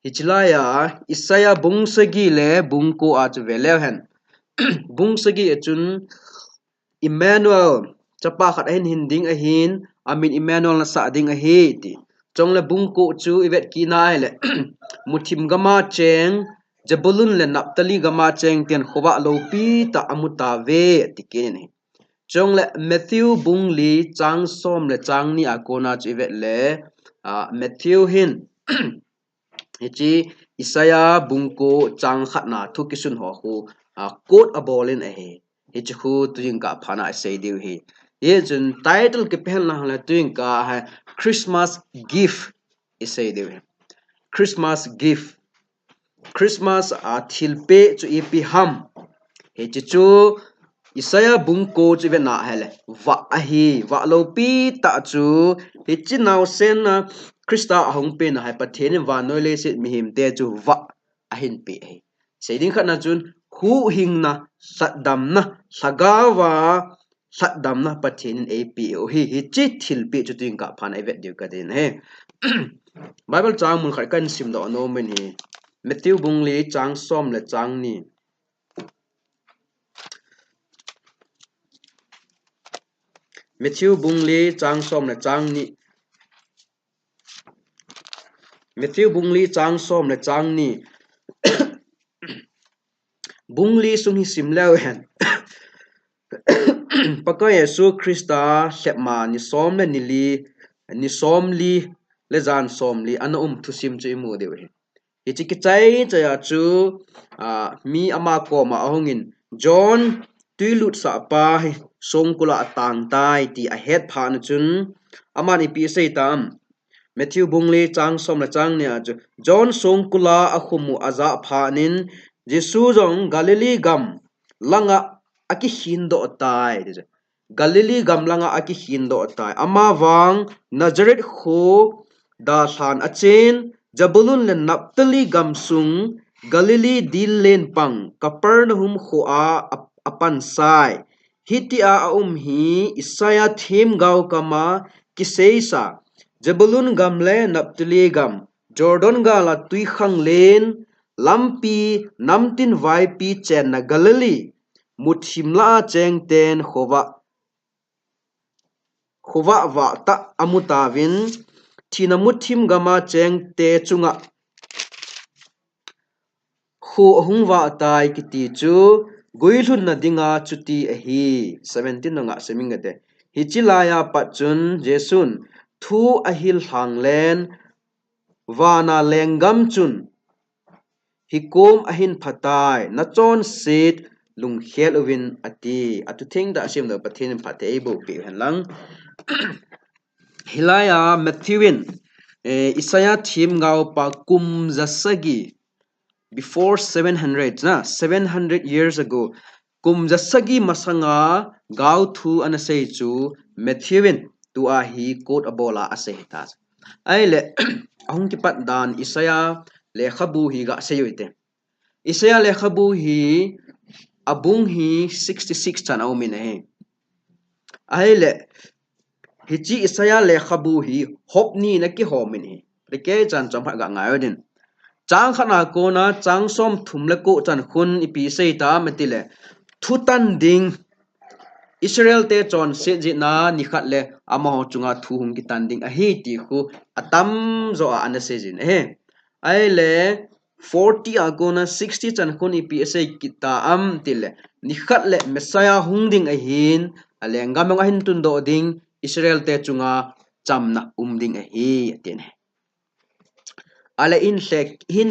hichilaya isaya bungsagi le bungko a chu velew hen bungsagi achun Emmanuel chapa khat hin hinding a hin amin Emmanuel na sa ding a hi ti chong le bungko chu ivet ki na le muthim gama cheng jabulun le naptali gama cheng ten khowa lopi ta amu taove ti ken ni chong le Matthew bungli chang som le chang ni akona chu ivet le Matthew hin hichi Isaya bungko chang khatna thukisun ho khu quote abolin a he hichi khu tuing ka phana say diu hi ye chun title ke pen la la tuing ka ha Christmas gift is say diu Christmas gift Christmas a thilpe chu ipi ham hichi chu Isaya bungko chu ve na hele wa a hi wa lo pi ta chu hichi naw sen na Krista ahong pe na hai pathen wa noi le sit mi him te chu wa ahin pe he seiding khat na chun hu hing na sadam na sagawa sadam na pathen a p o hi chi thil pe chu ting ka phan ai vet diu ka din he Bible chang mun khat kan sim do no men hi Matthew bungli chang som le chang ni Matthew bungli chang som le chang ni Matthew bungli chang som le chang ni bungli sung hi sim leo hen paka Yesu Krista hlepma ni som le ni som li le zan som li ana thu sim chu mu de we hi chi ki chai cha chu mi ama ko ma ahongin John tuilut sa pa song kula tang tai ti a het phan chun amani pi sei tam Matthew bungli chang som la chang nia chu John song kula a khumu aza phanin Jesu jong Galilee gam langa aki hindo tai Galilee gam langa aki hindo tai ama wang Nazareth kho da san achen Jabulun le Naphtali gam sung Galilee dil len pang Capernaum kho a apan sai hitia hi Isaya thim gau kama kiseisa Jabulun gam le Naphtali gam Jordan ga la tui khang len lampi namtin vai pi chen na Galilee Muthim la cheng ten Khovah Amu Taove thina Muthim gama cheng te chunga khu hungwa tai kiti chu goilhun na dinga chuti a hi 17 nga seminga de hichilaya pachun Jesun thu ahil hanglen wana lengam chun hikom ahin phatai na chon sit lung khel win ati atu thing da sim da pathin phatei bo pe hanlang hilaya Matthewin Isaya thim ngau pa kum jasagi before 700 na 700 years ago kum jasagi masanga gau thu ana sei chu Matthewin tu a hi quote abola ase ta aile ahong ki pat dan Isaya le khabu hi ga seyoite Isaya le khabu hi abung hi 66 chan au min he aile hichi Isaya le khabu hi hopni na ki homin he rike chan chamha ga ngayodin chang khana ko na chang som thum le ko chan khun ipi sei ta metile thutan ding Israel te chon se ji na ni khat le ama ho chunga thu hum ki tan ding a hi ti khu atam zo ana se jin he ai le 40 agona 60 chan khun ipi sei kita am tile ni khat le Messiah hung ding a hin ale ngamang a hin tun do ding Israel te chunga chamna ding a hi atin he ale in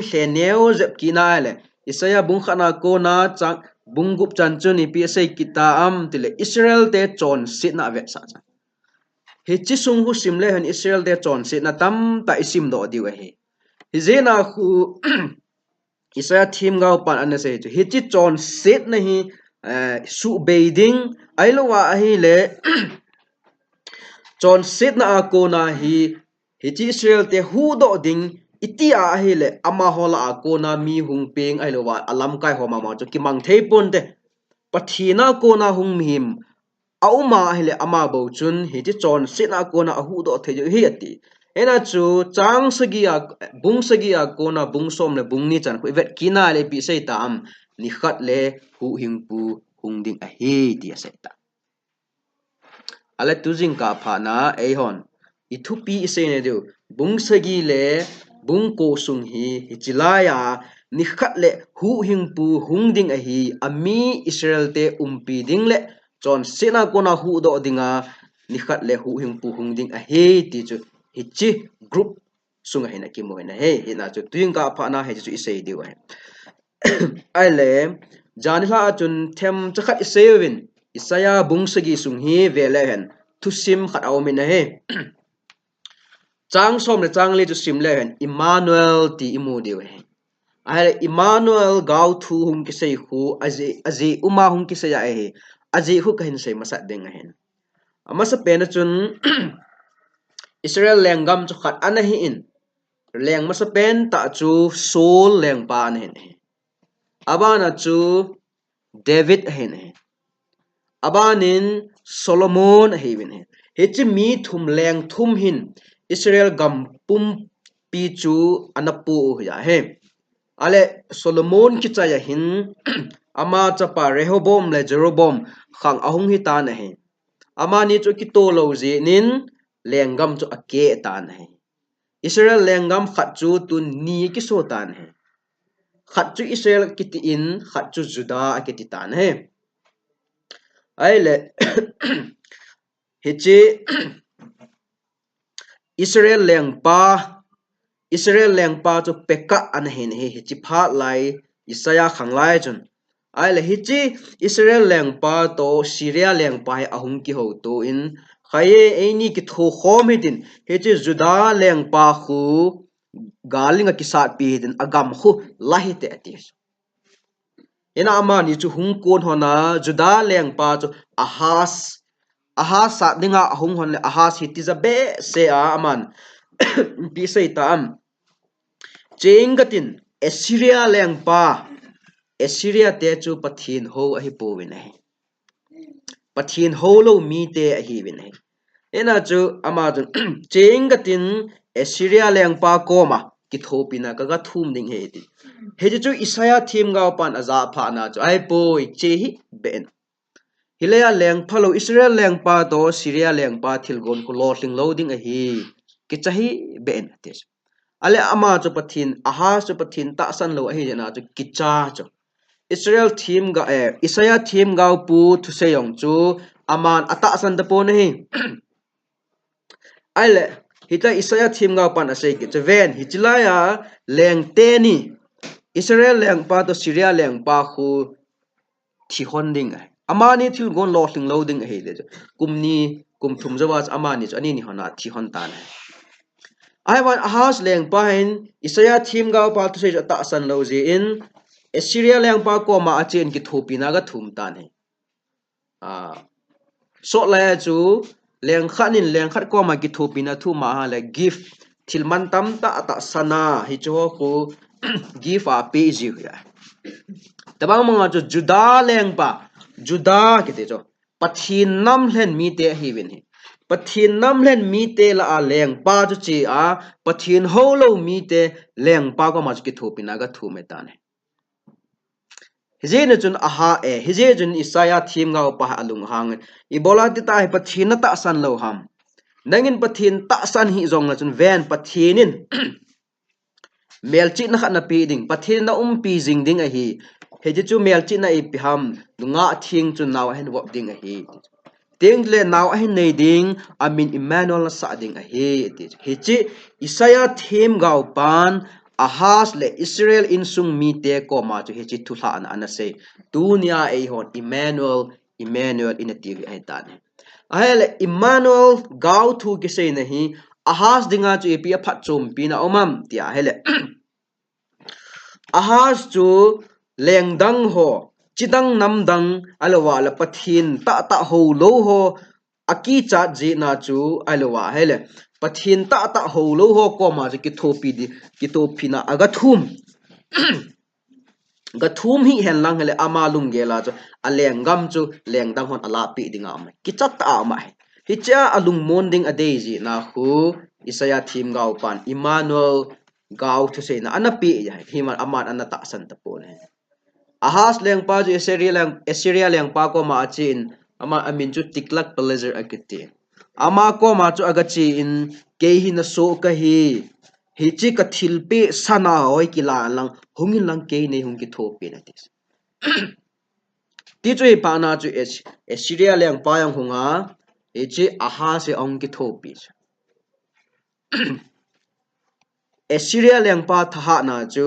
hle neo zep kina ale Isaya bung khana ko na chang bungup chanchuni psa kita am tile Israel te chon sit na ve sa cha he chi sung hu simle han Israel te chon sit na tam ta isim do diwa he hi zena khu Isaya thim gau pan an se he chi chon sit na hi su beiding ailowa hi le chon sit na ko na hi chi Israel te hu do ding itia hele ama hola akona mi hung peng ailowa alam kai homa ma chu kimang thei pon te pathina kona hung mihim auma hele ama bo chun hi chi chon sina kona a hu do the hi ati ena chu chang sagia bung sagia kona bung som le bung ni chan khu vet kina le pi sei tam ni khat le hu hing pu hung ding a he ti a sei ta ala tu jing ka pha na ei hon I thu pi se ne du bung sagi le bung ko sung hi chilaya ni khat le hu hing pu hung ding a hi ami Israel te pi ding le chon sena kona hu do dinga ni khat le hu hing pu hung ding a he ti chu hi chi group sunga hina ki mo na he hina chu tuing ka pha na he chu isei diu he ai le janila chun them chakhat isewin isaya bung sagi sung hi vele hen thu sim khat au min he chang som le chang le chu sim le hen Emmanuel ti imu diu he ai Emmanuel gau thu hung ki sei khu aji uma hung ki sei ya he aji hu ka hin sei masa deng hen ama sa pe na chun Israel lengam chu khat an hi in leng masa pen ta chu Saul leng pa an hen abana chu David hen abanin Solomon hewin he chi mi thum leng thum hin Israel gam pum pi chu anapu ya he ale Solomon ki cha ya hin ama chapa Rehoboam le Jeroboam khang ahung hi ta na he ama ni chu ki to lo ji nin lengam chu ake ta na he Israel lengam khat chu tu ni ki so ta na he khat chu Israel ki ti in khat chu Judah ki ti ta na he ai le hichi Israel lengpa chu peka an hin he hichi pha lai Isaiah khanglai chun ai le hichi Israel lengpa to Syria lengpa he ahung ki ho to in khaye eini ki tho khom hitin hichi Judah lengpa khu galinga ki sat pi hitin agam khu lahi te atis ena ama ni chu hung kon hona Judah lengpa chu Ahas sa dinga ahung hon le Ahas hitiza be se a aman pi sei tam chengatin Assyria lengpa Assyria te chu pathin ho a hi po win hai pathin ho lo mi te a hi win hai ena chu ama chu chengatin Assyria lengpa koma ki thopina ka ga thum ding he ti he chu Isaiah thim ga pan aza pha na chu ai poi che hi ben Hilaya leng phalo Israel leng pa to Syria leng pa thilgon ko lotling loading a hi kichahi ben tes ale ama chu pathin aha chu pathin ta san lo a hi na chu kicha chu Israel team ga Isaiah team ga pu thu se yong chu aman ata san da po nei ale hita Isaiah team ga pan ase ki ven hichilaya leng te ni Israel leng pa to Syria leng pa khu thi honding amani thil gon lotling loading he de kumni kum thum jawas amani ani ni hona thi hon tan I want a house leng pahin Isaiah thim ga pa tu se ta san lo ji in Assyria leng pa ko ma achen ki thupina ga thum tan he so la chu leng khanin leng khat ko ma ki thupina thu ma ha le gift thilman tam ta ata sana hi chu ko gift a pe ji ya tabang mga chu Judah leng pa Judah kite cho pathin nam hlen mi te hi win hi pathin nam hlen mi te la a leng pa chu chi a pathin ho lo mi te leng pa ko ma chu ki thupina ga thu me ta ne hije ne chun aha hije chun Isaiah thim ga pa alung hang ibola ti ta hi pathin ta san lo ham nangin pathin ta san hi zong na chun ven pathinin melchi na khat na pi ding pathin na pi jing ding a hi heji chu melchi na ip ham nga thing chu naw hen wop ding a hi ting le naw hen nei ding amin Emmanuel sa ding a hi heji Isaiah thim gaw pan Ahas le Israel in sung mi te ko ma chu heji thula an anase dunia e hon Emmanuel in a tv ai ta ne ahele Emmanuel gaw thu ki sei na hi Ahas dinga chu epi a phat chom pi na omam tia hele Ahas chu lengdang ho chidang namdang alwa la pathin ta ho lo ho aki cha ji na chu alwa hele pathin ta ho lo ho ko ma ji ki thopi di ki topi na aga thum ga thum hi hen lang hele amalum gela chu alengam chu lengdang hon ala pi dinga ma ki chat ta ma hi cha alung monding ade ji na khu Isaiah thim gao pan Emmanuel gao thu sei na anapi ya himan aman anata san tapone Ahas leng pa ju Assyria leng pa ko ma chin ama amin chu tiklak palazer akiti ama ko ma chu agachi in ke hi na so ka hi chi ka thilpe sana hoi kila lang hungin lang ke nei hung ki thopi na tis ti chu pa na chu Assyria leng pa yang hunga hi chi aha se ong ki thopi Assyria leng pa tha na chu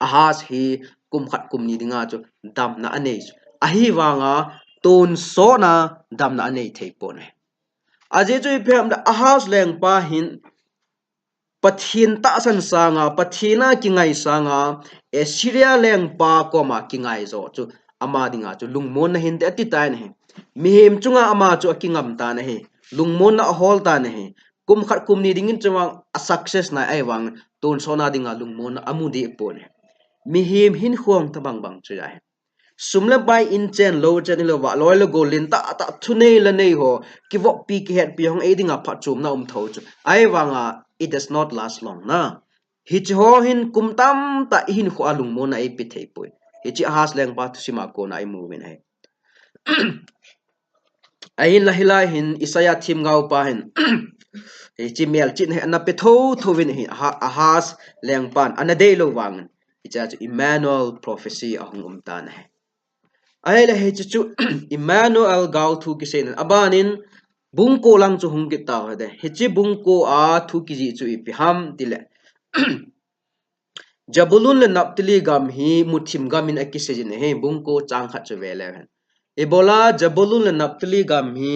ahas hi kum khat kum ni dinga chu dam na anei ahi wanga ton so na dam na anei thei pon aje chu phem da ahas leng pa hin pathin ta san sanga pathina kingai sanga Assyria leng pa ko ma kingai zo chu ama dinga chu lungmon na hin te ati tai ne mi hem chunga ama chu akingam ta na he lungmon na hol ta na he kum khat kum ni dingin chuwang a success na ai wang ton sona dinga lungmon na amu di pon mi him hin khuang ta bang bang chu ya sumla bai in chen lo chen lo wa loi lo golin ta ta thune la nei ho ki wo pi ki het pi hong e dinga pha chum na tho chu ai wanga it does not last long na hi chi ho hin kum tam ta hin khu alung mo na e pi thei pui hi chi has leng pa thu sima ko na ai mu win hai ai la hila hin Isaya thim ngau pa hin hi chi mel chin he na pe tho tho win hi has leng pan ana dei lo wang icha chu Emmanuel prophecy ahung ta na hai ai la he chu Emmanuel gau thu ki sen abanin bungko lang chu hung ki ta de he chi bungko a thu ki ji chu pi ham tile Jabulun le Naphtali gam hi Muthim gam in akise jin he bungko chang khat chu vele han ebola Jabulun le Naphtali gam hi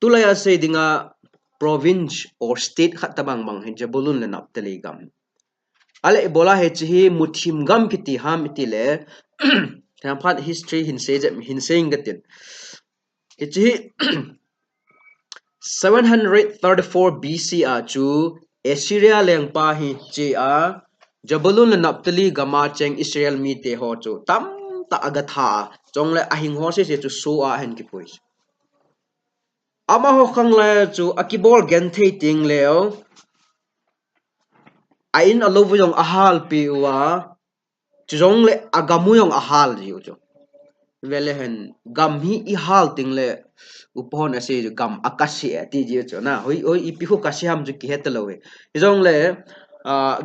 tulaya se dinga province or state khat tabang bang he Jabulun le Naphtali gam ale ebola he chi Muthim gam ki ti ham itile Thampat history hin saying gatin ichi 734 BC a chu Assyria lengpa hi chi a Jabulun Naphtali gama cheng Israel mi te ho chu tam ta agatha chongle ahing ho se chu so a hen ki pois ama ho khang la chu akibol gen thei ting leo ain alovu yong ahal pi wa chongle agamu yong ahal ji chu vele hen gam hi I hal ting le upon ase gam akashi ati ji chu na hoi hoi ipi ho kashi ham ju ki het lo he jong le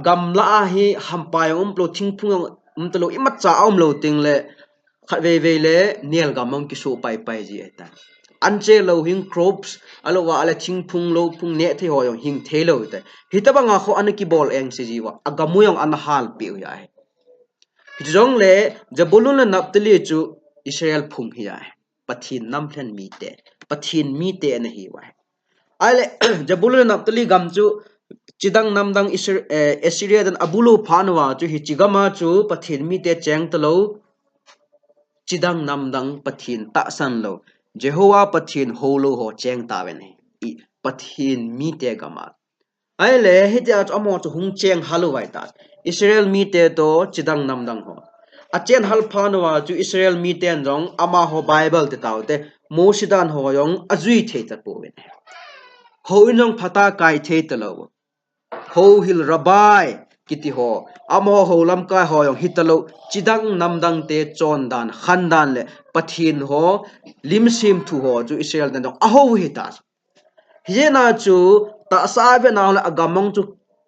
gam la hi hampai plo thingphung tlo imat cha lo ting le khat ve le niel gam mong ki so pai pai ji eta anche lo hing crops alo wa ala thingphung lo phung ne the ho yong hing the lo ta hitaba nga kho an ki bol eng se ji wa agamu yong an hal pi ya he jong le Jabulun Naphtali chu Israel phung hiya pathin nam thlen mi te pathin mi te na hi wa ale Jabulun Naphtali gam chu chidang namdang Assyria dan abulo phanwa chu hi chigama chu pathin mi te cheng talo chidang namdang pathin ta san lo Jehovah pathin holo ho cheng ta wen hi pathin mi te gama ale hitia amo chu hung cheng halu wai ta Israel mi te to chidang namdang ho achen hal phanwa chu Israel mi ten jong ama ho Bible te taute Mosidan ho yong azui the ta po wen ho inong phata kai the ta lo ho hil rabai kiti ho amo ho lam kai ho yong hitalo chidang namdang te chon dan khan dan le pathin ho limsim thu ho chu Israel dan jong aho hi ta hina chu ta sa ve na la agamong chu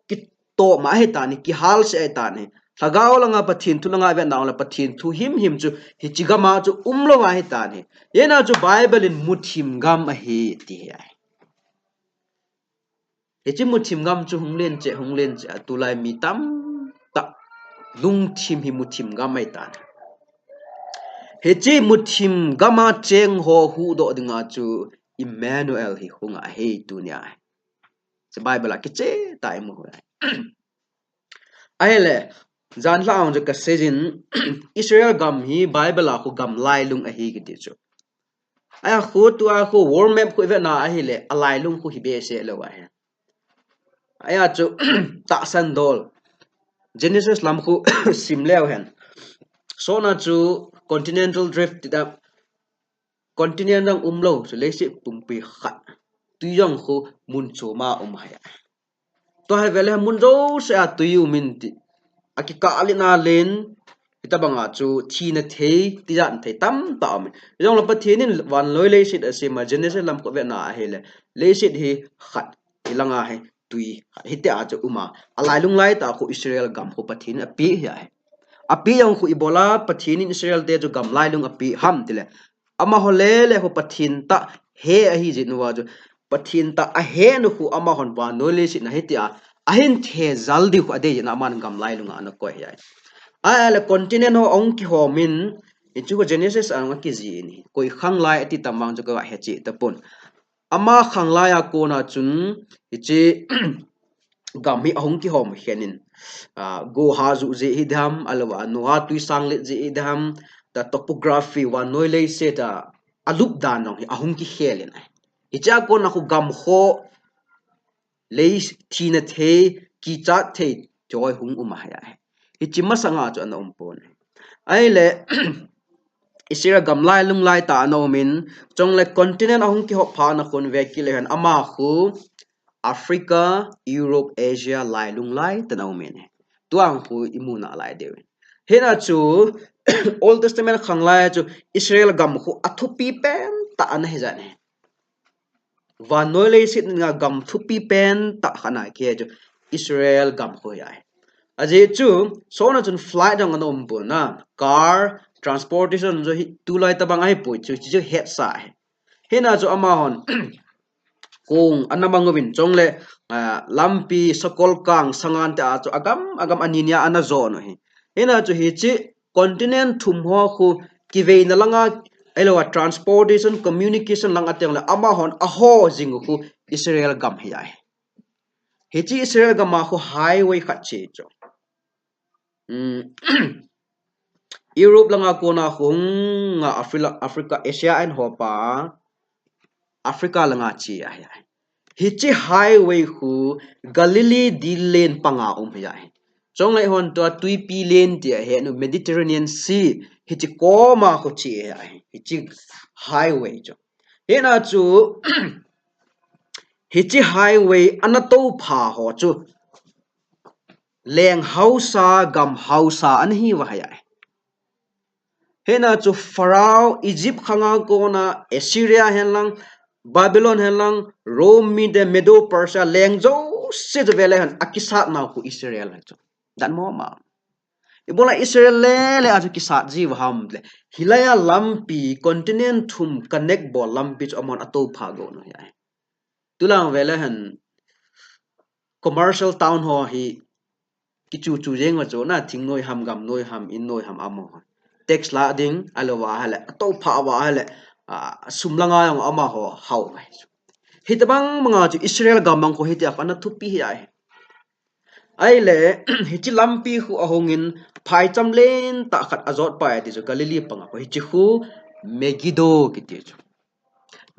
ki to ma he ta ni ki hal se ta ni thagao langa pathin thu langa ve na la pathin thu him chu hi chigama chu umlo wa he ta ni yena chu Bible in Muthim gam a he ti hai he chi Muthim gam chu hunglen che tulai mi tam ta lung thim hi Muthim gam mai ta he chi Muthim gama cheng ho hu do dinga chu Emmanuel hi hunga he tu nya se Bible a kiche tai mu ai le jan laung je ka sejin Israel gam hi Bible a khu gam lai lung a hi ki ti chu ai khu tu a khu war map khu ve na a hi le a lai lung khu hi be se lo wa he ai a chu ta san dol Genesis lam khu sim leo hen so na chu continental drift da continent ang umlo so le si pumpi khat tuyang khu mun choma haya to hai vele mun zo se a tuyu min ti akika alina len ita banga chu thina thei ti jan thei tam ta mi yong la pathin wan loi le sit ase ma genesis lam ko ve na hele le sit hi khat ilanga he tui hi te a chu uma alai lung lai ta ko israel gam ko pathin api hi ai api yang khu ibola pathin in israel te chu gam lai lung api ham tile ama hole le ho pathin ta he a hi jinwa chu pathin ta a he nu khu ama hon ba no le sit na hi ti a ahin the zaldi khu ade na man gam lai lung an ko hi ai ala continent ho ong ki ho min ichu ko genesis ang ki ji ni koi khang lai ati tamang chu ka he chi tapon ama khang lai a ko na chun ichi gam hi ong ki hom henin go ha zu je idham alwa no ha tui sang le je idham the topography wa noi le se da alup dan nong hi ahung ki helin ai icha ko na khu gam ho le thina the ki cha the joy hung ya ichima sanga chu an pon ai le isira gamlai lunglai ta no min chong le continent ahung ki hop pha na kon ve ki le han ama khu africa europe asia lai lunglai ta no min tuang khu imuna lai de hena chu old testament khanglai chu israel gam khu athupi pen ta an he jane wa noile sit nga gam thupi pen ta khana ke chu israel gam khu ya aje chu sona chun flight dang anom bu na car transportation jo tu lai ta bang ai pu chu chu het sa hena chu ama hon kung anamang win chong le lampi sakol kang sangan ta chu agam aninia ana zo no hi hena chu hi chi continent thum ho khu ki ve na langa elo transportation communication lang ateng le ama hon a ho jing khu israel gam hi ai hi chi israel gam ma khu highway khat che chu Europe langa kona hung nga Africa Asia and hopa Africa langa chi ai hichi highway hu Galilee di lane panga ya chong lai hon to tui pi lane ti he no Mediterranean Sea hichi koma khu chi ai hichi highway cho hena chu hichi highway anato pha ho chu leng hausa gam hausa an hi wa ya hena chu Pharaoh Egypt khanga ko na Assyria henlang Babylon henlang Rome de Medo Persia lengzo se de vele han akisat na ku Israel chu dan mo ma ibola Israel le aju kisat ji wa ham le hilaya lampi continent thum connect bo lampi chu amon ato pha go no ya tulang vele han commercial town ho hi kichu chu jeng wa chu na thing noi ham gam noi ham in noi ham amo tax la ding alowa hala to pha wa hala sumlanga yang ama ho hau hitabang mga chu Israel gamang ko hiti apana thupi hi ai le hichi lampi hu ahongin phai chamlen ta khat azot pa ti chu Galilee panga ko hichi hu Megiddo kiti chu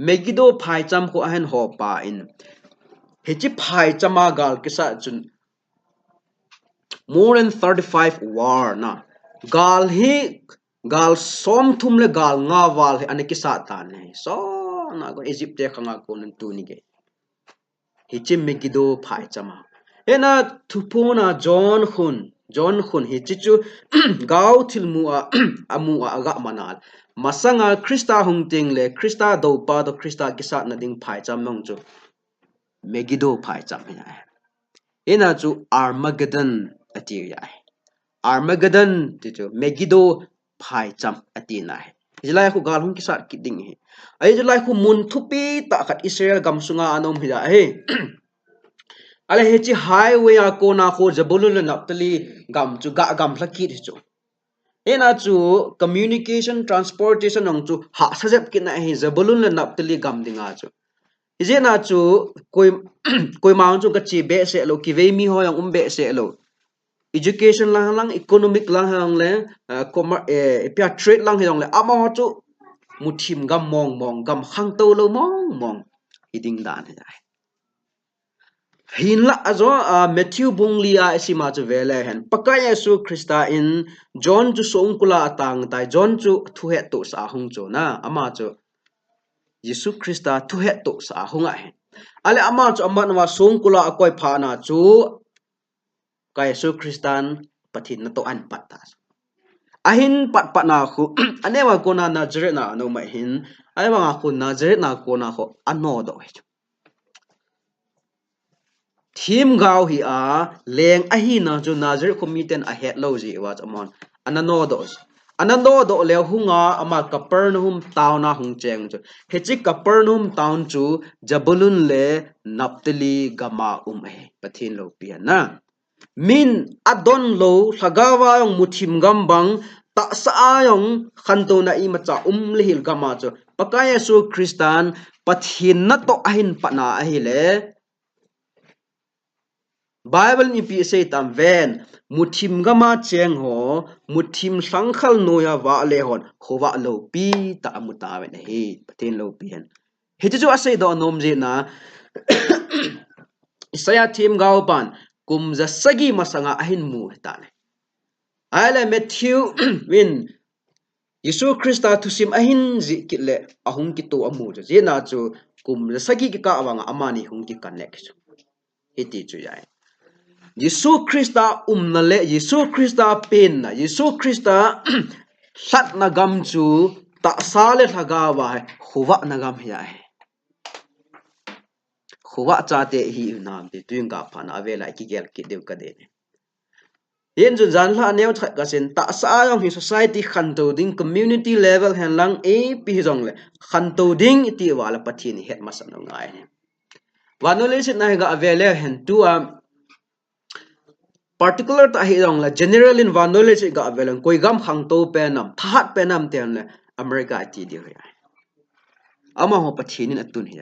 Megiddo phai cham ko ahen ho pa in hichi phai chama gal kisa chun more than 35 war na gal som thum le gal nga wal he aneki sa ta ne so na go Egypt te khanga ko nan tu ni ge hichi Megiddo phai chama ena thupona John khun hichi chu gau thilmu amu aga manal masanga Krista hungting le Krista do pa do Krista kisa na ding phai cham nong chu Megiddo phai cham ya ena chu Armageddon ati ya Armageddon ti chu Megiddo phai cham ati na jilai khu gal hung kisa kiding he ai jilai khu mun thupi ta khat Israel gam sunga anom hi da he ale hechi highway a kona kho Zabulon le Naphtali gam chu ga gam laki chu ena chu communication transportation ong chu ha sajep kina he Zabulon le Naphtali gam dinga chu izena chu koi maung chu ka chi be se lo ki ve mi ho yang be se lo education lang economic lang le pia trade lang le ama ho chu muthim gam mong gam khang to lo mong iding dan hai hin la azo Matthew bunglia esima chu vele hen pakaya su Krista in John chu songkula atang tai John chu thuhe to sa hung chu na ama chu Yesu Krista thuhe to sa hunga hen ale ama chu aman wa sung kula akoi pha na chu kai su Christian pathin na to an pat ta ahin pat pat na khu anewa ko na Nazareth na no ma hin ai wa khu Nazareth na ko na ho ano do thim gao hi a leng a hi na chu Nazareth committee a het lo ji wa chamon anano dos anando do le hunga ama Capernaum town na hung cheng chu hechi Capernaum town chu Jabulun le Naphtali gama he pathin lo pian na min adon lo sagawa yong muthim gambang ta sa yong khanto na I macha lehil gama chu pakaya su Christian pathin na to ahin pana ahi le Bible ni pi say tam ven muthim gama cheng ho muthim sangkhal noya wa le hon khowa lo pi ta amu taove na hi patin lo pi hen he chu asai do nom je na Isaiah thim gao pan kum za sagi masanga ahin mu ta ne ala Matthew win Yesu Christa thusim ahin ji kitle ahung ki to amu je na chu kum za sagi ki ka awanga amani hung ki connect hiti chu yai Yesu Christa umnale Yesu Christa pen na Yesu Christa sat na gam chu ta sale thaga wa khuwa na gam ya khuwa cha te hi nam te tuing ka phana avela ki gel ki deu ka de yen ju jan la neu tha ka sen ta sa yong hi society khan to ding community level han lang e pi jong le khan to ding ti wala pathin het ma san ngai wanole sit na ga avela hen tu particular ta hi dong la general in van knowledge ga avelang koi gam khang to penam that penam ten le America ti di ya ama ho pathin in atun hi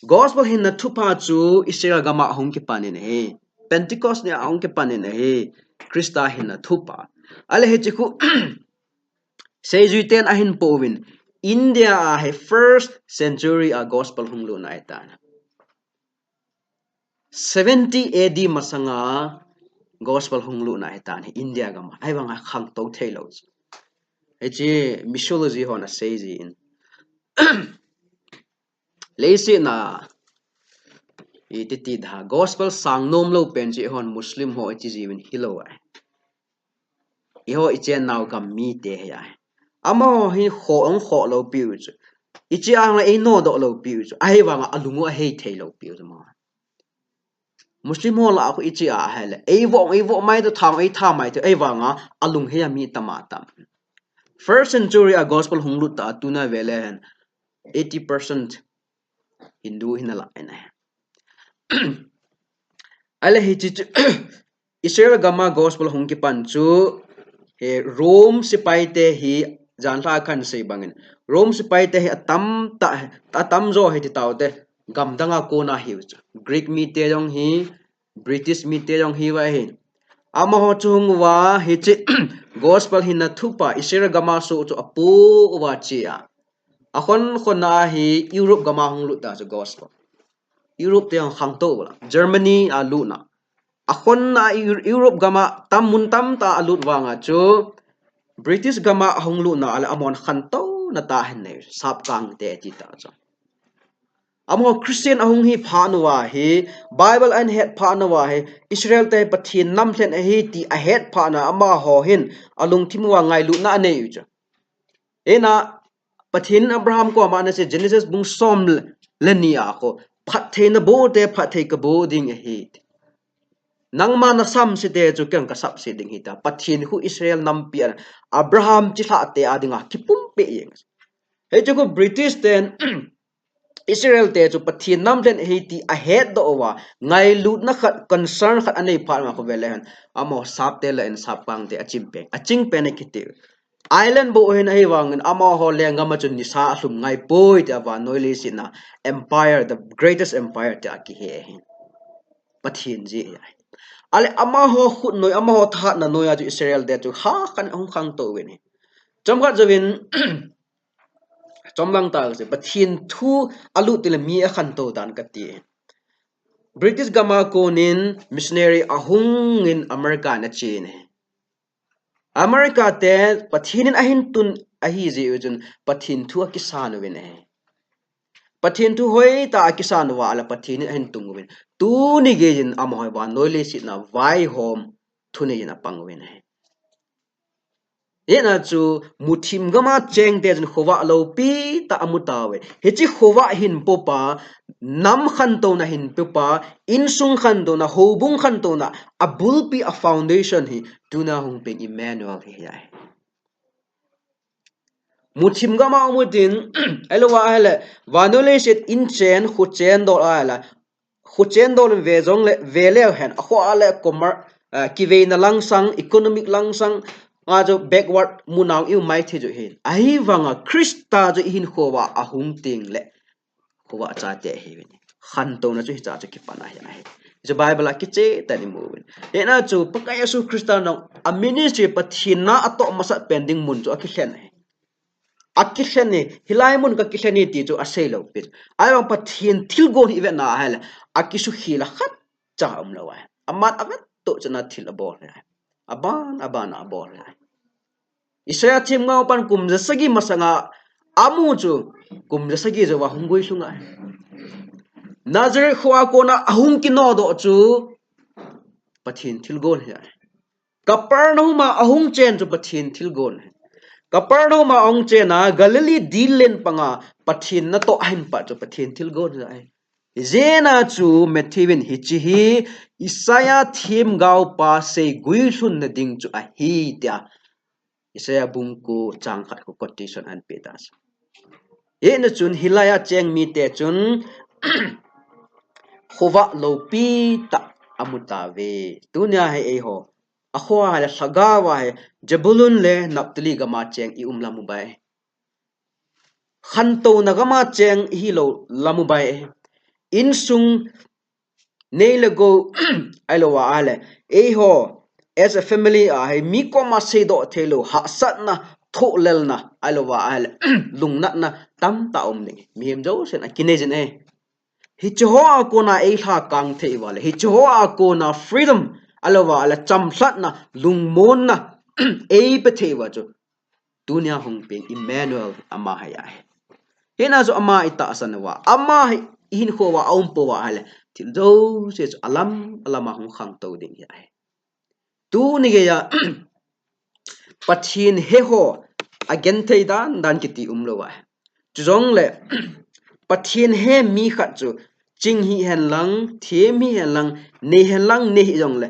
gospel hin na thupa chu Israel gama hong ki panin he Pentecost ne hong ki panin he Krista hin na thupa ale he chiku sei juiten ahin powin India a he first century a gospel hunglu na ita 70 AD masanga gospel hunglu na ita ni India gama ai wanga khang to thelo echi mythology hona sei ji in leisi na ititi dha gospel sang nom lo pen chi hon muslim ho chi jiwin hilo ai iho ichen naw kam mi te ya ama hi kho lo piu chu ichi ang la no do lo piu chu ai wanga alungu a hei thei lo piu ma muslim ho la ko ichi a hele ei vo mai to thang mai to ei wanga alung he mi tama tam first century a gospel hunglu ta tuna vele 80% Hindu hinala ina ale hi chi Israel gama gospel hongki panchu he Rome sipai te hi janla khan sei bangin Rome sipai te hi atam zo he ti taw te gam danga ko na hi Greek mi te jong hi British mi te jong hi wa hi ama ho chung wa hi chi gospel hin na thupa Israel gama so chu apu wa chi a akhon khona hi Europe gama honglu ta chu gospel Europe te hang to la Germany a lu na akhon na Europe gama tam mun tam ta alut wanga chu British gama honglu na ala amon khan to na ta hen ne sap kang te ti ta cha amo Christian ahung hi phanuwa hi Bible an het phanuwa hi Israel te pathin nam thlen hi ti a het phana ama ho hin alung thimwa ngai lu na ne yu cha ena pathin Abraham ko ma na se Genesis bung som le ni a ko phat the na bo te phat the ka bo ding hi nangma na sam si te chu kyang ka sap si ding hita pathin hu Israel nam pi Abraham chi tha te adinga kipum pe yeng he chu ko British ten Israel te chu pathin nam ten hiti a head do wa ngai lut na khat concern khat anei pha ma ko velen amo sap te la en sap pang te aching pe ne kiti island bo hen ai wang amo ho lenga ma chun ni sa hlum ngai poi te wa noile sina empire the greatest empire ta ki he pathin ji ale ama ho khut noi ama ho tha na noya ju Israel de chu ha kan ong khang to we ni chomga jawin chomlang ta se pathin thu alu til mi a khan to dan ka ti British gama konin missionary ahung in America na chin America te pathin ahin tun ahi ji ujun pathin thu ki san we ne pathin thu hoi ta kisan wa ala pathin hen tungwin tu ni gejin amhoi wa noile sit na vai home thune ina pangwin he ena chu muthim gama cheng te jin khowa lo pi ta amu tawe he chi khowa hin popa nam khan to na hin popa insung khan to na hobung khan to na abul pi a foundation hi tuna hung pe Emmanuel hi ya muthim gama umutin elwa hele vanole set in chen khu chen do ala khu chen do ve jong le vele hen a khwa le komar ki ve na langsang economic langsang nga jo backward munaw yu mai the jo hin ai wanga krista jo hin khowa ahung ting le khowa cha te hi ni khan to na jo cha jo ki pana ya he jo bible ki che ta ni mu e na chu pakai asu krista no a ministry pathina ato masa pending mun jo ki khen he akishani hilaimun ka kishani ti chu aselo pit ayong pathin thil go hi ve na hal akisu hila khat cha lawa amat agat to chana thil abol aban abol Isaya thim ngau pan kum jasagi masanga amu chu kum jasagi jo wa hungoi sunga nazar khwa ko na ahung ki no do chu pathin thil gon hi kaparnuma ahung chen chu pathin thil gon Kaparnoma ong chena Galilee dilen panga pathin na to ahin pa chu pathin thil gon ai zena chu methivin hichi hi Isaya thim gau pa se gui sun na ding chu a hi tia Isaya bungku chang khat ko quotation an petas e na chun hilaya cheng mi te chun khova lo pi ta amu taove tunya hai e ho akhwa la sagawa hai jabulun le naptali gama cheng I lamu bai khanto na gama cheng hi lo lamu bai insung neilego ailowa ale e ho as a family ai mi ko ma se do thelo ha sat na tho lel na ailowa ale lungna na tam ta ni mi hem jo sen akinejin e hi choho ko na e tha kang the wale hi choho ko na freedom alowa ala chamsat na lungmon na e pe the wa jo dunia hung pe Emmanuel ama haya hena zo ama ita asanwa ama hin ko wa aum po wa ala til do se alama hung khang to ding ya tu ni ge ya pathin he ho again thei dan ki ti lo wa jong le pathin he mi khat chu ching hi hen lang them hi hen lang ne hen lang ne hi jong le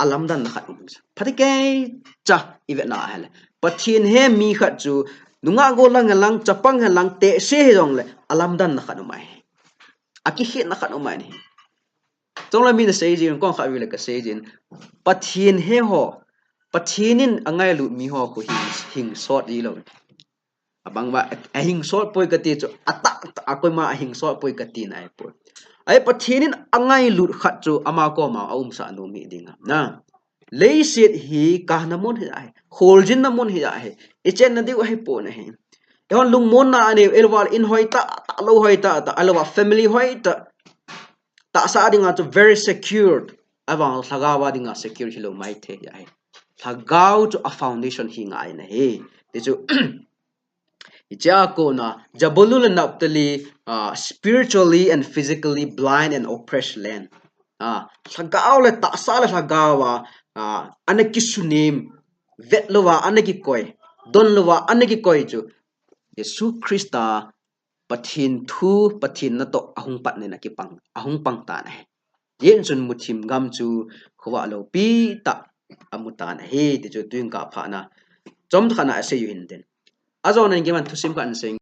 alam dan khat phatike cha ive na hal pathin he mi khat chu nunga go lang chapang hen lang te se hi jong le alam dan khat mai aki hi na khat mai ni jong la mi na sei jin kon kha wi le ka sei jin pathin he ho pathinin angai lu mi ho ko hing sort di lo abang ba ahing sort poi ka ti chu ata akoi ma ahing sort poi ka ti nai po ai pathinin angai lut khat chu ama ko ma aum sa no mi dinga na leisit hi ka namon hi ai holjin namon hi ai echen na di hai po na he yon lung mon na ani elwal in hoita lo hoita ta alwa family hoita ta sa dinga chu very secured awang thagawa dinga secure hi lo mai the ai thagau chu a foundation hi ngai na he te chu Icha ko na jabulul naptali spiritually and physically blind and oppressed land sagao le ta sa le sagawa anaki sunim vetlowa anaki koi donlowa anaki koi chu Yesu Krista pathin thu pathin na to ahung pat ne na ki pang ahung pang ta na yen chun muthim gam chu khowa lo pi ta amuta na he ti chu tuing ka pha na chom khana ase yu hin den azon en geman thusim kan sing